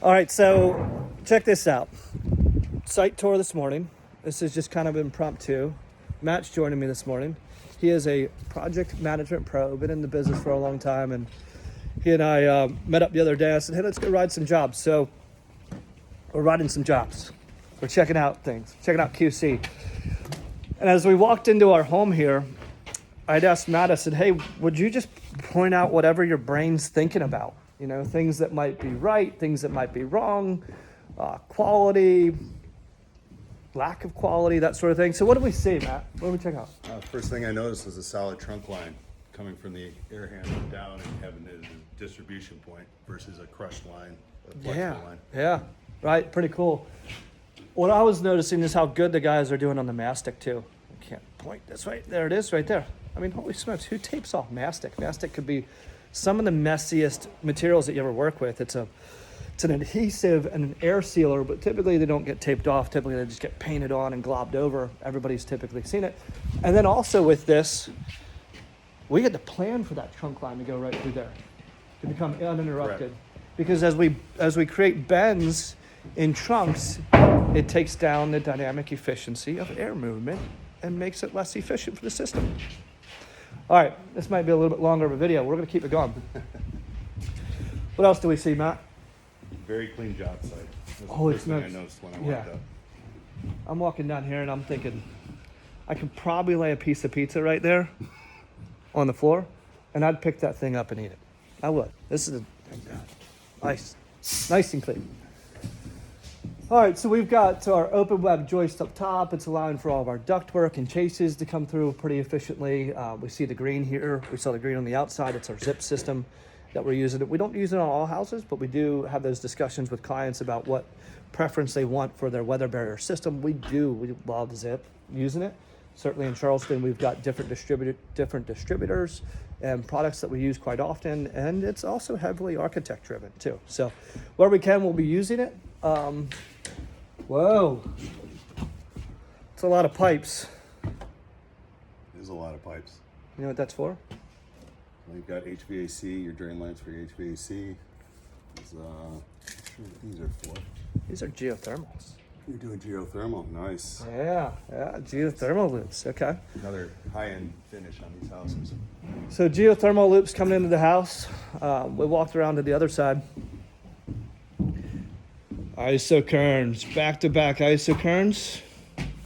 All right, so check this out. Site tour this morning. This is just kind of impromptu. Matt's joining me this morning. He is a project management pro, been in the business for a long time, and he and I met up the other day. I said, hey, let's go ride some jobs. So we're riding some jobs. We're checking out things, checking out QC. And as we walked into our home here, I'd asked Matt, I said, hey, would you just point out whatever your brain's thinking about? You know, things that might be right, things that might be wrong, quality, lack of quality, that sort of thing. So what do we see, Matt? What do we check out? First thing I noticed was a solid trunk line coming from the air handle down and having a distribution point versus a crushed line, a flexible line. Yeah, right, pretty cool. What I was noticing is how good the guys are doing on the mastic too. I can't point this right, there it is right there. I mean, holy smokes, who tapes off mastic? Mastic could be some of the messiest materials that you ever work with. It's an adhesive and an air sealer, but typically they don't get taped off. Typically they just get painted on and globbed over. Everybody's typically seen it. And then also with this, we had to plan for that trunk line to go right through there, to become uninterrupted. Correct. Because as we create bends in trunks, it takes down the dynamic efficiency of air movement and makes it less efficient for the system. All right, this might be a little bit longer of a video. We're going to keep it going. What else do we see, Matt? Very clean job site. That's Oh, the it's first thing I nice. noticed when I walked up. I'm walking down here and I'm thinking, I could probably lay a piece of pizza right there on the floor, and I'd pick that thing up and eat it. I would. This is nice and clean. All right, so we've got our open web joist up top. It's allowing for all of our ductwork and chases to come through pretty efficiently. We see the green here. We saw the green on the outside. It's our zip system that we're using. We don't use it on all houses, but we do have those discussions with clients about what preference they want for their weather barrier system. We love zip, using it. Certainly in Charleston, we've got different distributors and products that we use quite often, and it's also heavily architect driven too. So where we can, we'll be using it. Whoa, it's a lot of pipes. There's a lot of pipes. You know what that's for? Well, you've got HVAC, your drain lines for your HVAC. These are for. These are geothermals. You're doing geothermal, nice. Yeah, geothermal loops, okay. Another high-end finish on these houses. So geothermal loops coming into the house. We walked around to the other side. Isokerns, back-to-back isokerns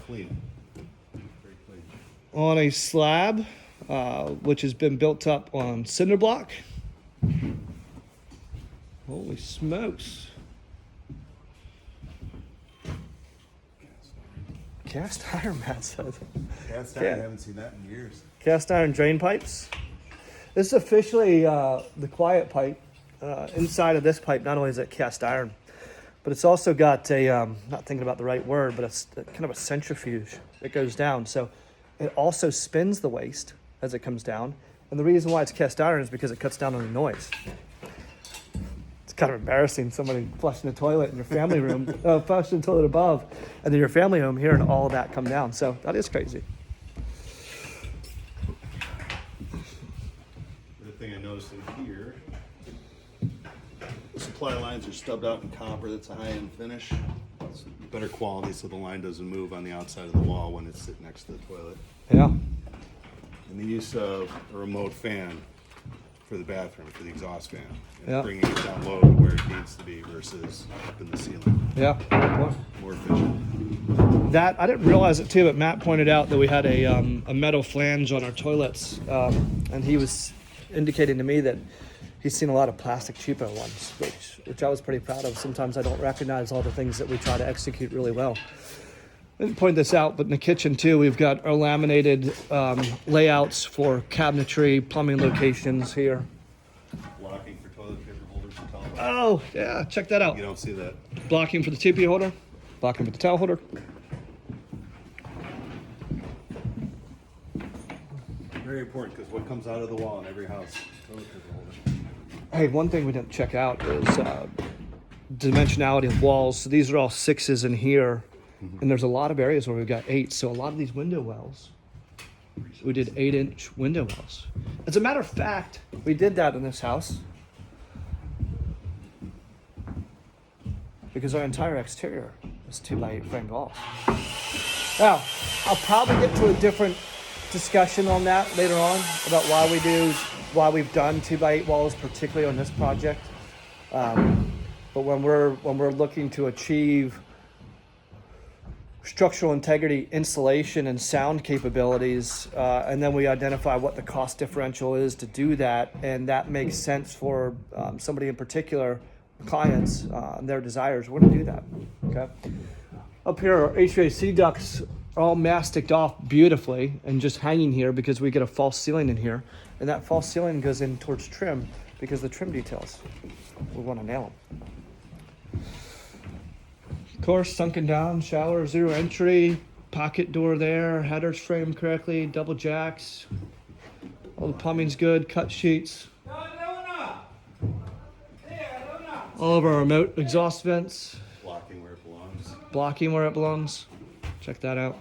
Clean, very clean. on a slab, which has been built up on cinder block. Holy smokes. Cast iron, Matt says. Cast iron, I haven't seen that in years. Cast iron drain pipes. This is officially the quiet pipe. Inside of this pipe, not only is it cast iron, but it's also got a, not thinking about the right word, but it's kind of a centrifuge that goes down. So it also spins the waste as it comes down. And the reason why it's cast iron is because it cuts down on the noise. It's kind of embarrassing, somebody flushing a toilet in your family room, flushing the toilet above, and then your family home hearing all of that come down. So that is crazy. The thing I noticed in here, the supply lines are stubbed out in copper. That's a high-end finish. It's better quality so the line doesn't move on the outside of the wall when it's sitting next to the toilet. Yeah. And the use of a remote fan for the bathroom, for the exhaust fan. And Yeah. bringing it down low to where it needs to be versus up in the ceiling. Yeah. More efficient. That, I didn't realize it too, but Matt pointed out that we had a metal flange on our toilets, and he was indicating to me that he's seen a lot of plastic cheapo ones, which I was pretty proud of. Sometimes I don't recognize all the things that we try to execute really well. I didn't point this out, but in the kitchen too, we've got our laminated layouts for cabinetry, plumbing locations here. Blocking for toilet paper holders and towel. Oh, yeah, check that out. You don't see that. Blocking for the TP holder, blocking for the towel holder. Very important because what comes out of the wall in every house, toilet paper holder. Hey, one thing we didn't check out is dimensionality of walls. So these are all 6s in here, and there's a lot of areas where we've got 8. So a lot of these window wells, we did 8-inch window wells. As a matter of fact, we did that in this house. because our entire exterior is 2x8 framed walls. Now, I'll probably get to a different discussion on that later on about why we've done 2x8 walls, particularly on this project. But when we're looking to achieve structural integrity, insulation, and sound capabilities, and then we identify what the cost differential is to do that, and that makes sense for somebody in particular, clients, and their desires, we're going to do that. Okay. Up here, our HVAC ducts are all masticed off beautifully and just hanging here because we get a false ceiling in here, and that false ceiling goes in towards trim because the trim details, we want to nail them. Of course, sunken down, shower, zero entry, pocket door there, headers framed correctly, double jacks. All the plumbing's good, cut sheets. All of our remote exhaust vents. Blocking where it belongs. Blocking where it belongs. Check that out.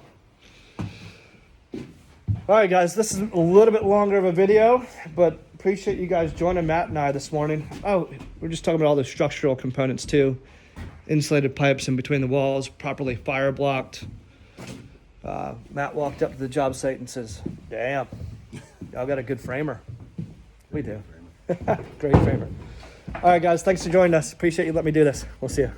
All right, guys, this is a little bit longer of a video, but appreciate you guys joining Matt and I this morning. Oh, we're just talking about all the structural components too. Insulated pipes in between the walls, properly fire blocked. Matt walked up to the job site and says, "Damn, y'all got a good framer." We do. Great framer. All right, guys, thanks for joining us. Appreciate you letting me do this. We'll see you.